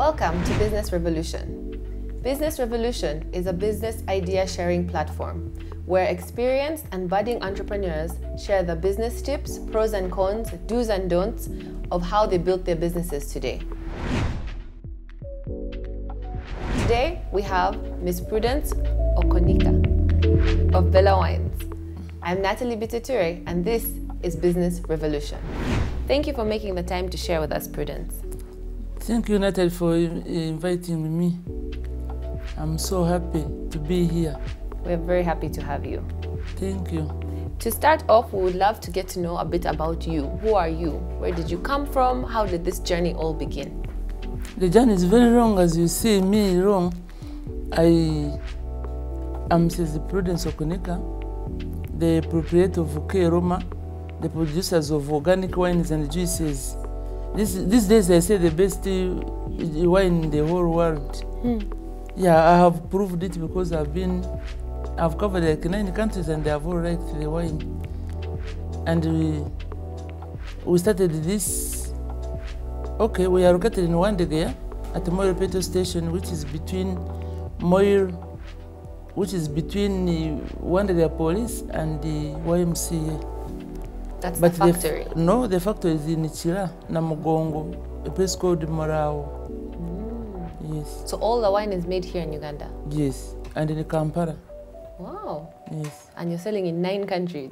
Welcome to Business Revolution. Business Revolution is a business idea sharing platform where experienced and budding entrepreneurs share the business tips, pros and cons, do's and don'ts of how they built their businesses today. Today, we have Ms. Prudence Okonika of Bella Wines. I'm Natalie Bituture, and this is Business Revolution. Thank you for making the time to share with us, Prudence. Thank you, Natalie, for inviting me. I'm so happy to be here. We're very happy to have you. Thank you. To start off, we would love to get to know a bit about you. Who are you? Where did you come from? How did this journey all begin? The journey is very long, as you see me long. I am Mrs. Prudence Okonika, the proprietor of K Roma, the producers of organic wines and juices. These days I say the best wine in the whole world. Yeah, I have proved it because I've covered like 9 countries and they have all liked the wine. And we started this. Okay, we are located in Wandegea at the Moyo petrol station, which is between Wandegea Police and the YMCA. That's the factory? No, the factory is in Chira, Namugongo, a place called Morao. Yes. So all the wine is made here in Uganda? Yes, and in Kampala. Wow. Yes. And you're selling in 9 countries?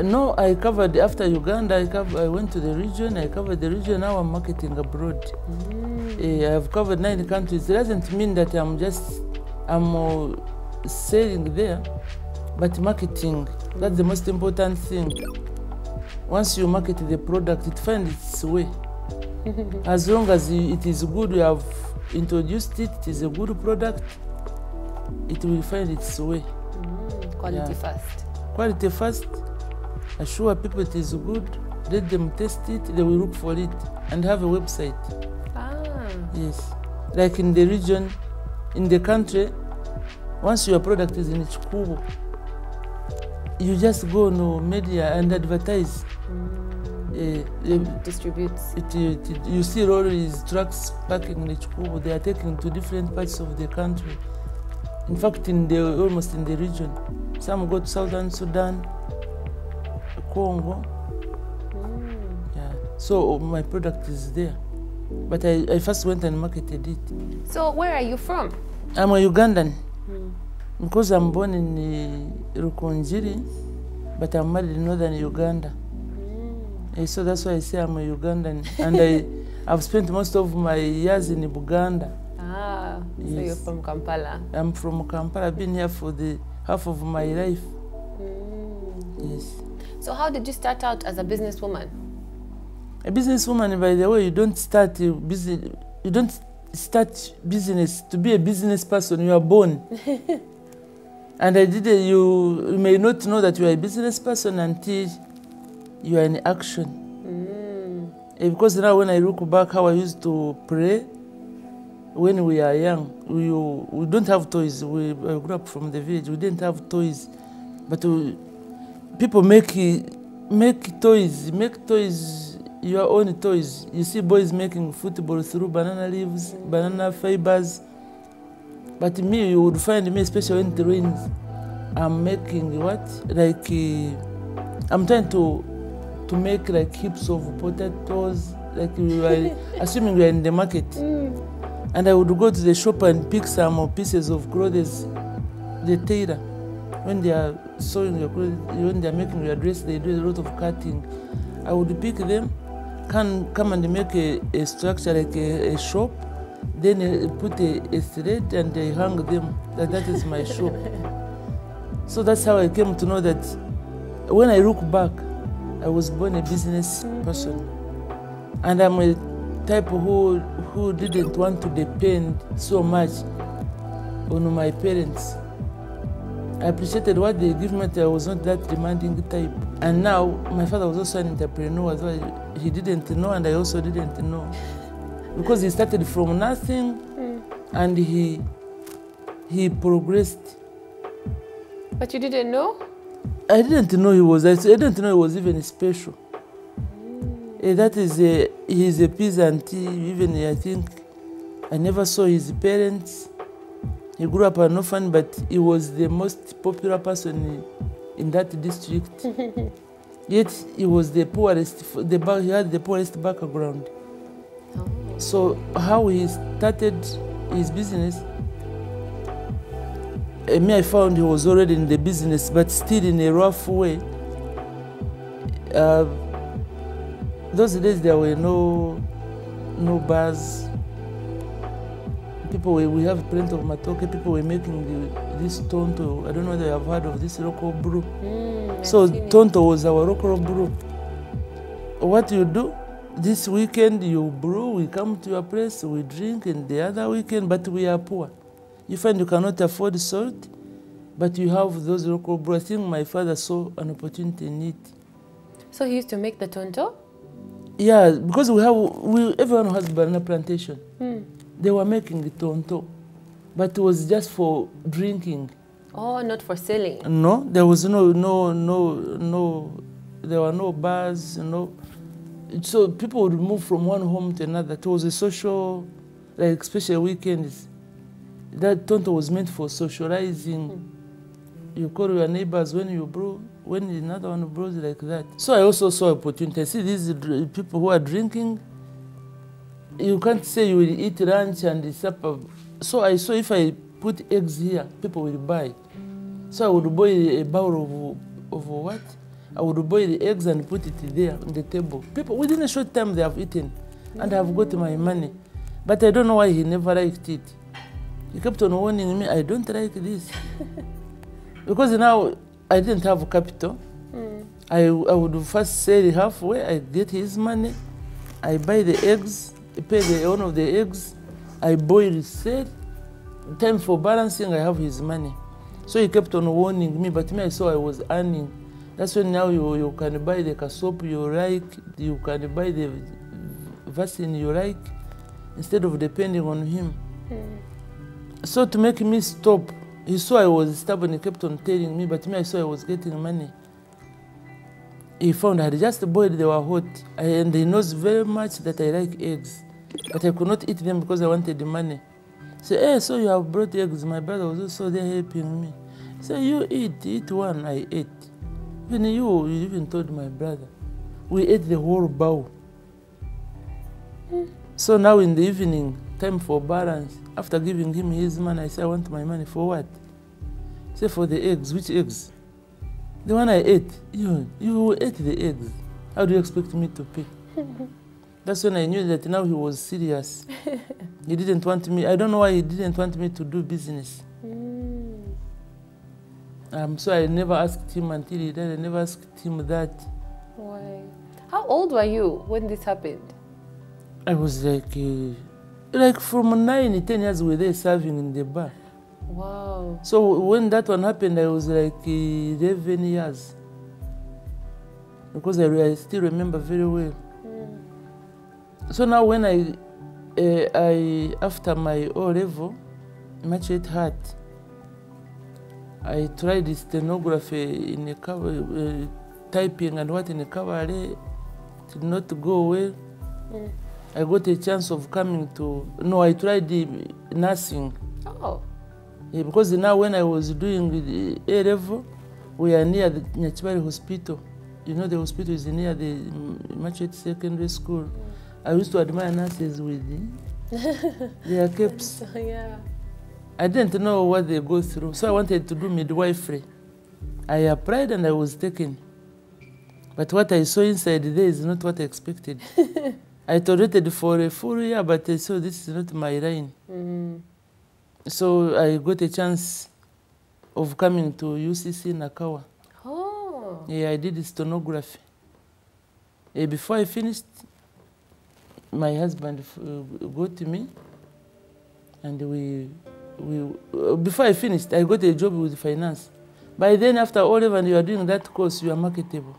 No, I covered after Uganda. I went to the region. I covered the region. Now I'm marketing abroad. I've covered 9 countries. It doesn't mean that I'm selling there, but marketing. That's the most important thing. Once you market the product, it finds its way. As long as it is good, you have introduced it, it is a good product, it will find its way. Quality first. Quality first. Assure people it is good, let them test it, they will look for it, and have a website. Yes. Like in the region, in the country, once your product is in Chikubu, you just go on media and advertise. Distributes. You see lorries, trucks parking in Chikubu, they are taken to different parts of the country. In fact, almost in the region. Some go to Southern Sudan, Congo. Yeah. So my product is there. But I first went and marketed it. So where are you from? I'm a Ugandan. Because I'm born in Rukunjiri, but I'm married in northern Uganda. So that's why I say I'm a Ugandan. And I've spent most of my years in Buganda. Yes. So you're from Kampala? I'm from Kampala. I've been here for the half of my life. Yes. So how did you start out as a businesswoman? A businesswoman, by the way, you don't start business to be a business person. You are born. And you may not know that you are a business person until you are in action. Because now when I look back how I used to pray when we are young, we don't have toys. I grew up from the village. We didn't have toys. But people make toys, your own toys. You see boys making football through banana leaves, banana fibers. But me, you would find me, especially when it rains, I'm making what? Like, I'm trying to make like heaps of potatoes, like assuming we are in the market. And I would go to the shop and pick some pieces of clothes. The tailor, when they are sewing your clothes, when they are making your dress, they do a lot of cutting. I would pick them, come and make a structure like a shop. Then put a thread and I hang them. That is my shop. So that's how I came to know that when I look back, I was born a business person. And I'm a type who didn't want to depend so much on my parents. I appreciated what they give me. I was not that demanding type. And now, my father was also an entrepreneur as well. He didn't know and I also didn't know. Because he started from nothing and he progressed. But you didn't know? I didn't know he was. I didn't know he was even special. That is, he's a peasant. Even I think I never saw his parents. He grew up an orphan, but he was the most popular person in that district. Yet he was the poorest, he had the poorest background. Oh. So how he started his business, I found he was already in the business, but still in a rough way. Those days there were no bars. People we have plenty of matoke. People were making this tonto. I don't know whether you have heard of this local brew. So tonto was our local brew. What you do this weekend, you brew. We come to your place, we drink, and the other weekend, but we are poor. You find you cannot afford salt, but you have those local brew. I think my father saw an opportunity in it. So he used to make the tonto? Yeah, because everyone has banana plantation. They were making the tonto, but it was just for drinking. Oh, not for selling? No, there was there were no bars, So people would move from one home to another. It was a social, like especially weekends. That tonto was meant for socializing. You call your neighbors when you brew, when another one brews like that. So I also saw opportunity. I see these people who are drinking. You can't say you will eat lunch and supper. So I saw if I put eggs here, people will buy. So I would boil a bowl of what? I would boil the eggs and put it there on the table. People, within a short time, they have eaten and have got my money. But I don't know why he never liked it. He kept on warning me, I don't like this. Because now I didn't have capital. I would first sell halfway, I get his money, I buy the eggs, I pay the owner of the eggs, I boil, sell. Time for balancing, I have his money. So he kept on warning me, but me I saw I was earning. That's when now you can buy the kasop you like, you can buy the vaccine you like, instead of depending on him. So to make me stop, he saw I was stubborn, he kept on telling me, but me I saw I was getting money. He found I had just boiled, they were hot, and he knows very much that I like eggs, but I could not eat them because I wanted the money. So, hey, so you have brought eggs, my brother was also there helping me. So you eat one, I ate. Even you even told my brother. We ate the whole bowl. So now in the evening, time for balance, after giving him his money, I said, I want my money for what? He said, for the eggs. Which eggs? The one I ate. You ate the eggs. How do you expect me to pay? That's when I knew that now he was serious. He didn't want me. I don't know why he didn't want me to do business. So I never asked him until he died. I never asked him that. Why? How old were you when this happened? I was like from 9, 10 years we were there serving in the bar. Wow. So when that one happened, I was like 11 years. Because I still remember very well. So now when I after my O-level, Machete Heart, I tried stenography in a cover, typing and what in a cabaret, did not go well. I got a chance of coming to, I tried the nursing. Oh. Yeah, because now when I was doing the A-level, we are near the Nyachibari Hospital. You know the hospital is near the Machete Secondary School. I used to admire nurses with their capes. Yeah. I didn't know what they go through, so I wanted to do midwifery. I applied and I was taken. But what I saw inside there is not what I expected. I tolerated for a full year, but I saw this is not my line. So I got a chance of coming to UCC Nakawa. Oh. Yeah, I did stenography. Before I finished, my husband got me, and before I finished, I got a job with finance. By then, after O-level and you are doing that course, you are marketable.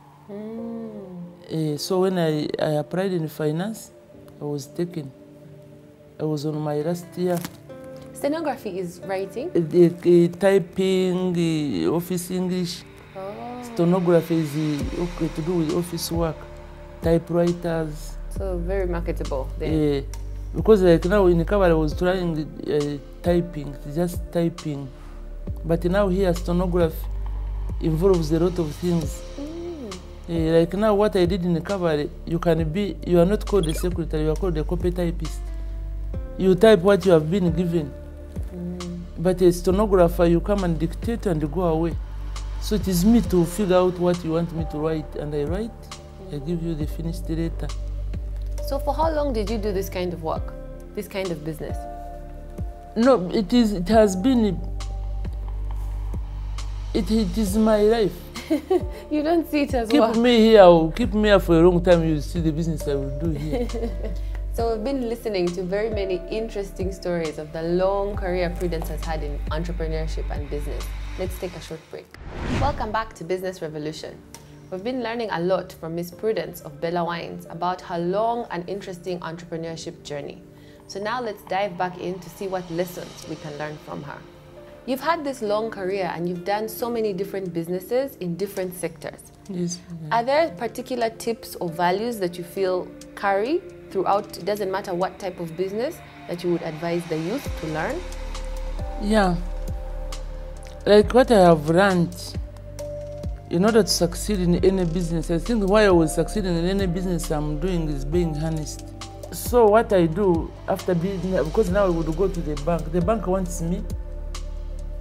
So when I applied in finance, I was taken. I was on my last year. Stenography is writing? Typing, office English. Oh. Stenography is to do with office work, typewriters. So very marketable then. Because like now in the cover I was trying typing, just typing. But now here stenography involves a lot of things. Like now what I did in the cover, you are not called a secretary, you are called a copy typist. You type what you have been given. But a stenographer, you come and dictate and go away. So it is me to figure out what you want me to write, and I write, I give you the finished letter. So for how long did you do this kind of work, this kind of business? No, it has been, it is my life. You don't see it as work. Keep me here for a long time, you see the business I will do here. So we've been listening to very many interesting stories of the long career Prudence has had in entrepreneurship and business. Let's take a short break. Welcome back to Business Revolution. We've been learning a lot from Miss Prudence of Bella Wines about her long and interesting entrepreneurship journey. So now let's dive back in to see what lessons we can learn from her. You've had this long career and you've done so many different businesses in different sectors. Yes. Are there particular tips or values that you feel carry throughout, it doesn't matter what type of business, that you would advise the youth to learn? Yeah. Like what I have learned, in order to succeed in any business, I think why I was succeeding in any business I'm doing is being honest. So what I do after being, because now I would go to the bank wants me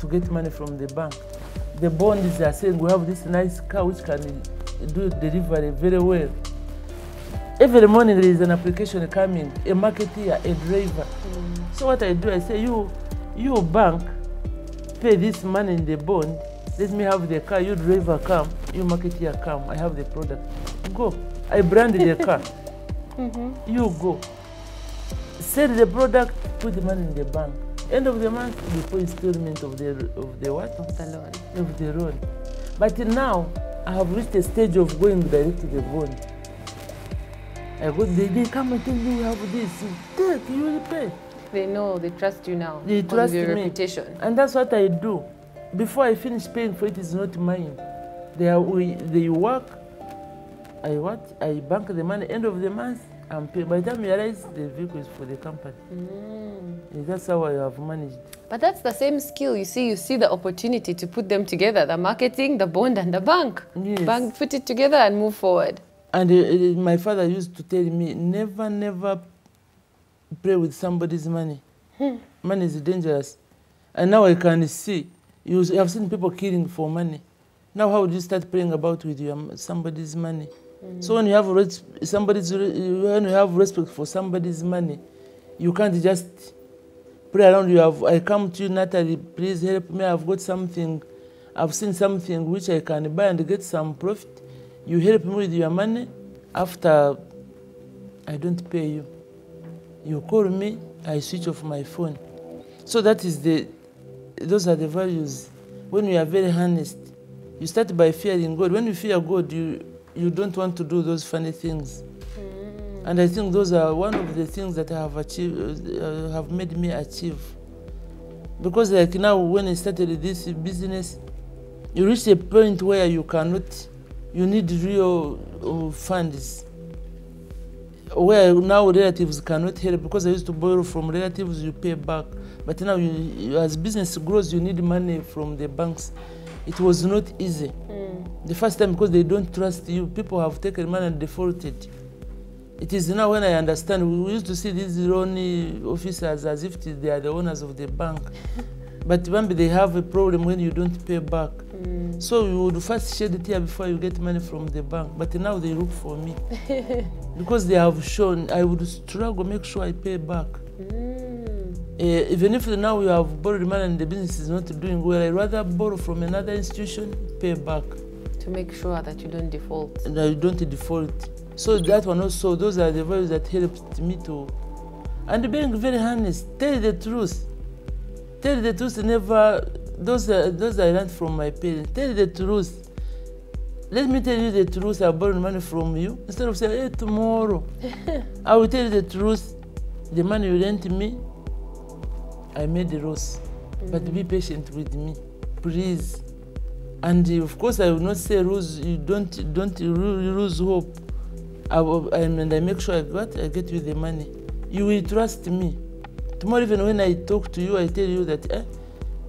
to get money from the bank. The bonds are saying we have this nice car which can do delivery very well. Every morning there is an application coming, a marketeer, a driver. So what I do, I say, you bank, pay this money in the bond, let me have the car, you driver come, you marketeer come, I have the product. Go. I brand the car. You go. Sell the product, put the money in the bank. End of the month, before installment of the what? Of the loan. Of the loan. But now, I have reached a stage of going direct to the bond. I go, they come and tell me you have this. Take, you will pay. They know, they trust you now. They trust your me. Reputation. And that's what I do. Before I finish paying for it, it's not mine. They work, I bank the money, end of the month, I'm paying. By the time you realize the vehicle is for the company. That's how I have managed. But that's the same skill. You see the opportunity to put them together, the marketing, the bond, and the bank. Yes. Bank, put it together and move forward. And my father used to tell me, never play with somebody's money. Money is dangerous. And now I can see, you have seen people killing for money. Now how would you start playing about with somebody's money? So when you have respect for somebody's money, you can't just play around. I come to you, Natalie, please help me. I've got something, I've seen something which I can buy and get some profit. You help me with your money. After I don't pay you, you call me, I switch off my phone. So those are the values. When you are very honest, you start by fearing God. When you fear God, you don't want to do those funny things. And I think those are one of the things that I have achieved, have made me achieve. Because like now, when I started this business, you reach a point where you need real funds. Where now relatives cannot help, because I used to borrow from relatives, you pay back. But now, as business grows, you need money from the banks. It was not easy. The first time, because they don't trust you, people have taken money and defaulted. It is now when I understand. We used to see these loan officers as if they are the owners of the bank. But maybe they have a problem when you don't pay back. So you would first shed a tear before you get money from the bank. But now they look for me. Because they have shown, I would struggle, make sure I pay back. Even if now you have borrowed money and the business is not doing well, I'd rather borrow from another institution, pay back. To make sure that you don't default. And I don't default. So that one also, those are the values that helped me to. And being very honest, tell the truth. Tell the truth, never, those I learned from my parents. Tell the truth. Let me tell you the truth, I borrowed money from you. Instead of saying, hey, tomorrow. I will tell you the truth. The money you lent me, I made the loss. But be patient with me, please. And of course, I will not say you don't lose hope. And I make sure I get you the money. you will trust me. Tomorrow, even when I talk to you, I tell you that,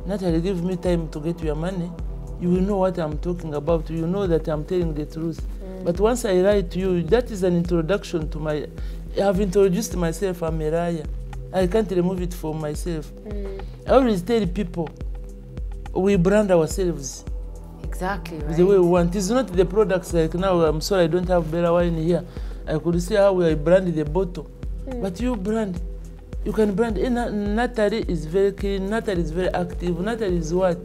Natalie, give me time to get your money. You will know what I'm talking about. You know that I'm telling the truth. But once I write to you, that is an introduction to I have introduced myself, I'm Meraya. I can't remove it from myself. I always tell people, we brand ourselves. Exactly, right. The way we want. It's not the products like now, I'm sorry, I don't have better wine here. I could see how we brand the bottle. But you brand. You can brand. Natalie is very clean, Natalie is very active. Natalie is what?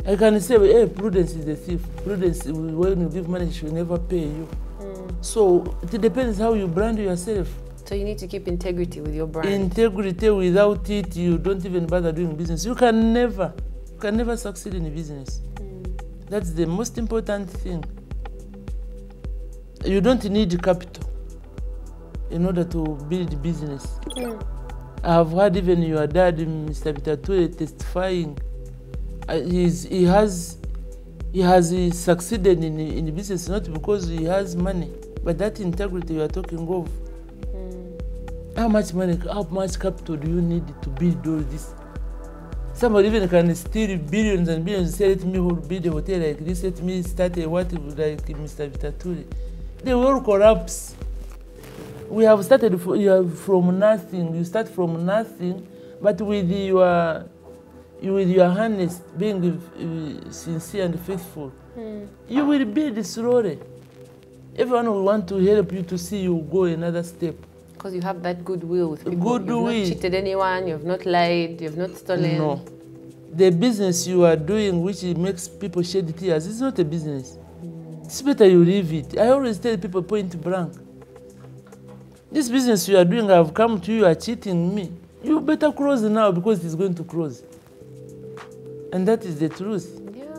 I can say, hey, Prudence is the thief. Prudence, when you give money, she will never pay you. So it depends how you brand yourself. So you need to keep integrity with your brand. Integrity, without it, you don't even bother doing business. You can never succeed in business. That's the most important thing. You don't need capital in order to build business. I've heard even your dad, Mr. Bitature, testifying. He has succeeded in business not because he has money, but that integrity you are talking of. How much money, how much capital do you need to build all this? Somebody even can steal billions and billions, say, let me build a hotel like this, let me start a what like Mr. Bitature. The world collapse. We have started from nothing. You start from nothing, but with your honest, being sincere and faithful, you will build slowly. Everyone will want to help you to see you go another step. Because you have that goodwill with people. Goodwill. You've not cheated anyone, you've not lied, you've not stolen. No. The business you are doing, which makes people shed tears, it's not a business. It's better you leave it. I always tell people point blank. This business you are doing, I've come to you are cheating me. You better close now because it's going to close. And that is the truth. Yeah.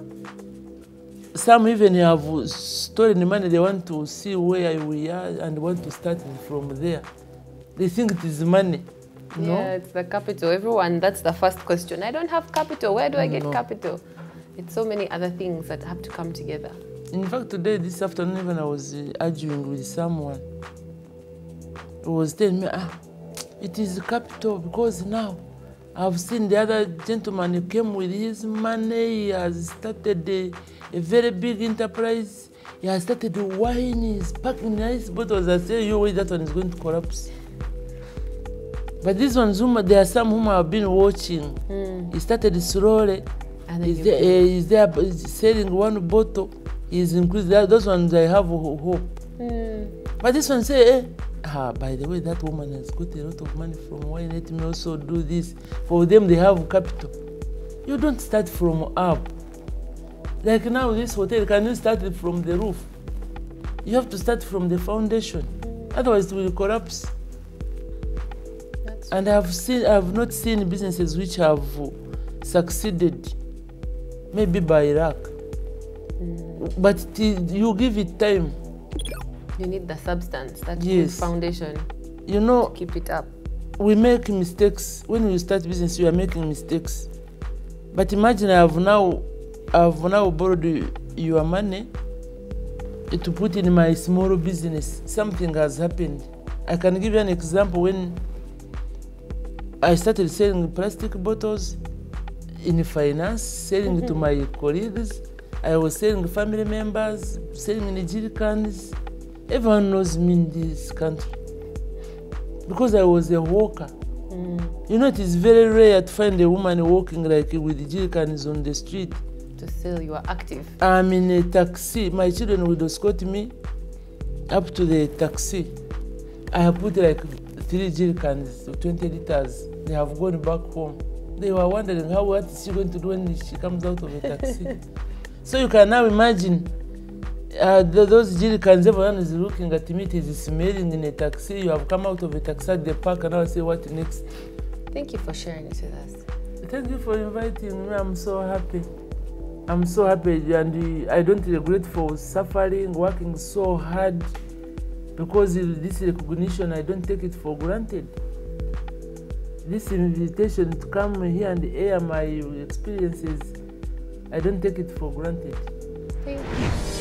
Some even have stolen money, they want to see where we are and want to start from there. They think it is money. No? Yeah, it's the capital. Everyone, that's the first question. I don't have capital. Where do I get capital? It's so many other things that have to come together. In fact, today, this afternoon, even I was arguing with someone. He was telling me, it is capital because now I've seen the other gentleman who came with his money. He has started a very big enterprise. He has started wine. He's packing nice bottles. I say, you wait, that one is going to collapse. But these ones, there are some whom I've been watching. He started slowly. And he's there selling one bottle. He's increased that. Those ones I have hope. But this one say, by the way, that woman has got a lot of money from wine. Let me also do this. For them, they have capital. You don't start from up. Like now, this hotel, can you start it from the roof? You have to start from the foundation. Otherwise, it will collapse. And I've not seen businesses which have succeeded, maybe by luck. But you give it time. You need the substance, that foundation. You know, to keep it up. We make mistakes. When you start business, you are making mistakes. But imagine I've now borrowed your money to put in my small business. Something has happened. I can give you an example. When I started selling plastic bottles in finance, selling to my colleagues, I was selling family members, selling in jerrycans. Everyone knows me in this country because I was a walker. You know, it is very rare to find a woman walking like with jerrycans on the street. To sell, you are active. I'm in a taxi. My children would escort me up to the taxi. I have put like 3 jerrycans, 20 liters. They have gone back home. They were wondering what is she going to do when she comes out of a taxi. So you can now imagine those jerrycans, everyone is looking at me, it is smelling in a taxi. You have come out of a taxi at the park and now I say, what next? Thank you for sharing it with us. Thank you for inviting me. I'm so happy. I'm so happy and I don't regret for suffering, working so hard because this recognition, I don't take it for granted. This invitation to come here and air my experiences, I don't take it for granted. Thank you.